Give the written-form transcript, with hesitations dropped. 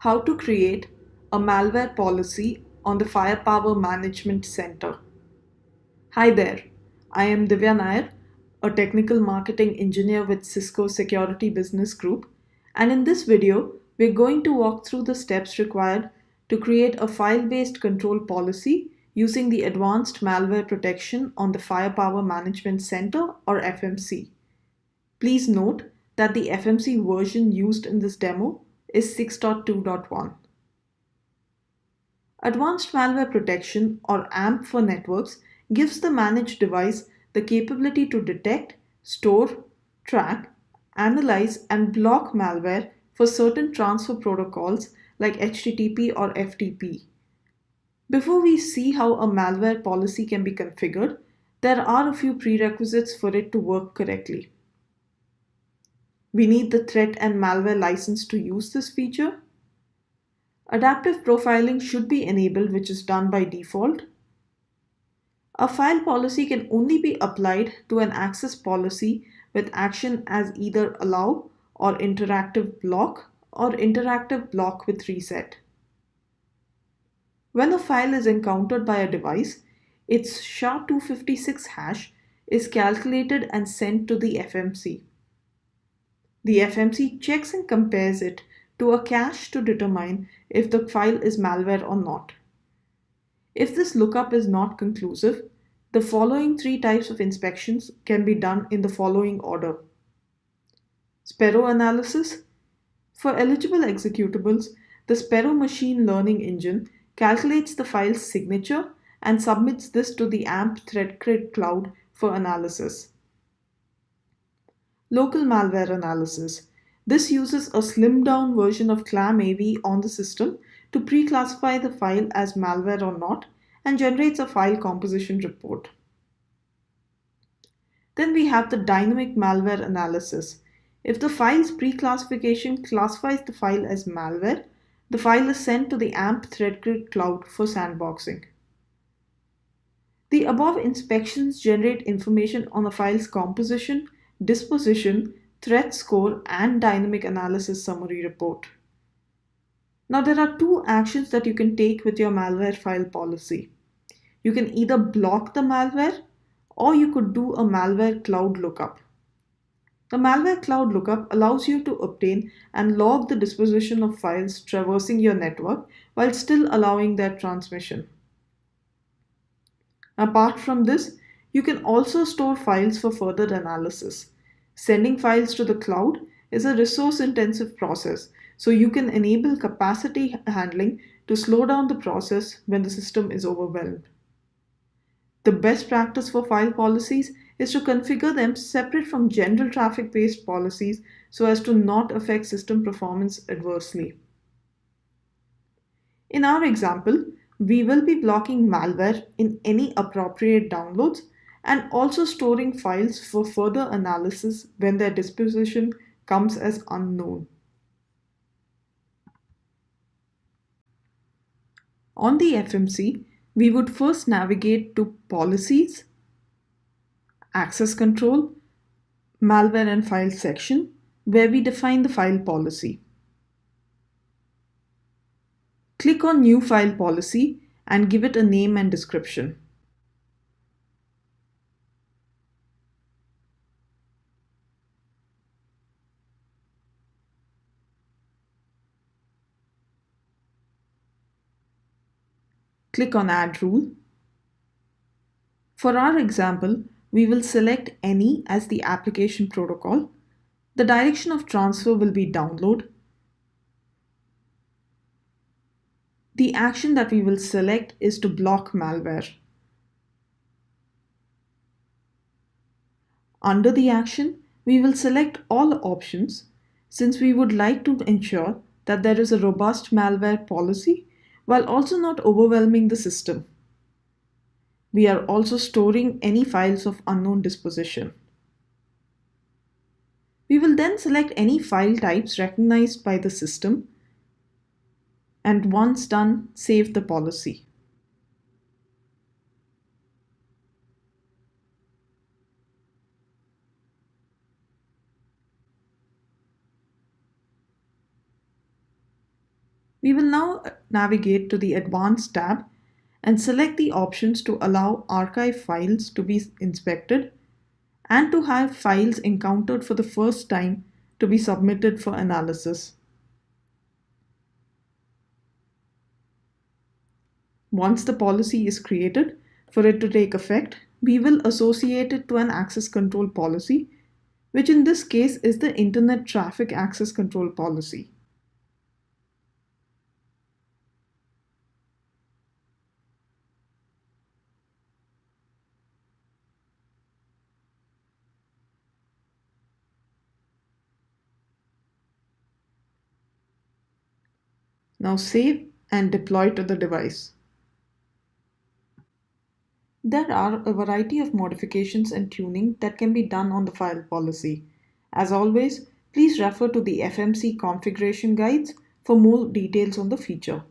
How to create a malware policy on the Firepower Management Center. Hi there, I am Divya Nair, a technical marketing engineer with Cisco Security Business Group, and in this video, we're going to walk through the steps required to create a file-based control policy using the Advanced Malware Protection on the Firepower Management Center or FMC. Please note that the FMC version used in this demo is 6.2.1. Advanced Malware Protection, or AMP for networks, gives the managed device the capability to detect, store, track, analyze, and block malware for certain transfer protocols like HTTP or FTP. Before we see how a malware policy can be configured, there are a few prerequisites for it to work correctly. We need the threat and malware license to use this feature. Adaptive profiling should be enabled, which is done by default. A file policy can only be applied to an access policy with action as either allow or interactive block with reset. When a file is encountered by a device, its SHA-256 hash is calculated and sent to the FMC. The FMC checks and compares it to a cache to determine if the file is malware or not. If this lookup is not conclusive, the following three types of inspections can be done in the following order. Sparrow analysis. For eligible executables, the Sparrow machine learning engine calculates the file's signature and submits this to the AMP ThreatCrit cloud for analysis. Local malware analysis. This uses a slimmed-down version of ClamAV on the system to pre-classify the file as malware or not and generates a file composition report. Then we have the dynamic malware analysis. If the file's pre-classification classifies the file as malware, the file is sent to the AMP ThreatCrit cloud for sandboxing. The above inspections generate information on a file's composition, disposition, threat score, and dynamic analysis summary report. Now there are two actions that you can take with your malware file policy. You can either block the malware or you could do a malware cloud lookup. The malware cloud lookup allows you to obtain and log the disposition of files traversing your network while still allowing their transmission. Apart from this, you can also store files for further analysis. Sending files to the cloud is a resource-intensive process, so you can enable capacity handling to slow down the process when the system is overwhelmed. The best practice for file policies is to configure them separate from general traffic-based policies so as to not affect system performance adversely. In our example, we will be blocking malware in any appropriate downloads and also storing files for further analysis when their disposition comes as unknown. On the FMC, we would first navigate to Policies, Access Control, Malware and File section, where we define the file policy. Click on New File Policy and give it a name and description. Click on Add Rule. For our example, we will select any as the application protocol. The direction of transfer will be download. The action that we will select is to block malware. Under the action, we will select all options since we would like to ensure that there is a robust malware policy while also not overwhelming the system. We are also storing any files of unknown disposition. We will then select any file types recognized by the system, and once done, save the policy. We will now navigate to the Advanced tab and select the options to allow archive files to be inspected and to have files encountered for the first time to be submitted for analysis. Once the policy is created, for it to take effect, we will associate it to an access control policy, which in this case is the Internet Traffic Access Control Policy. Now save and deploy to the device. There are a variety of modifications and tuning that can be done on the file policy. As always, please refer to the FMC configuration guides for more details on the feature.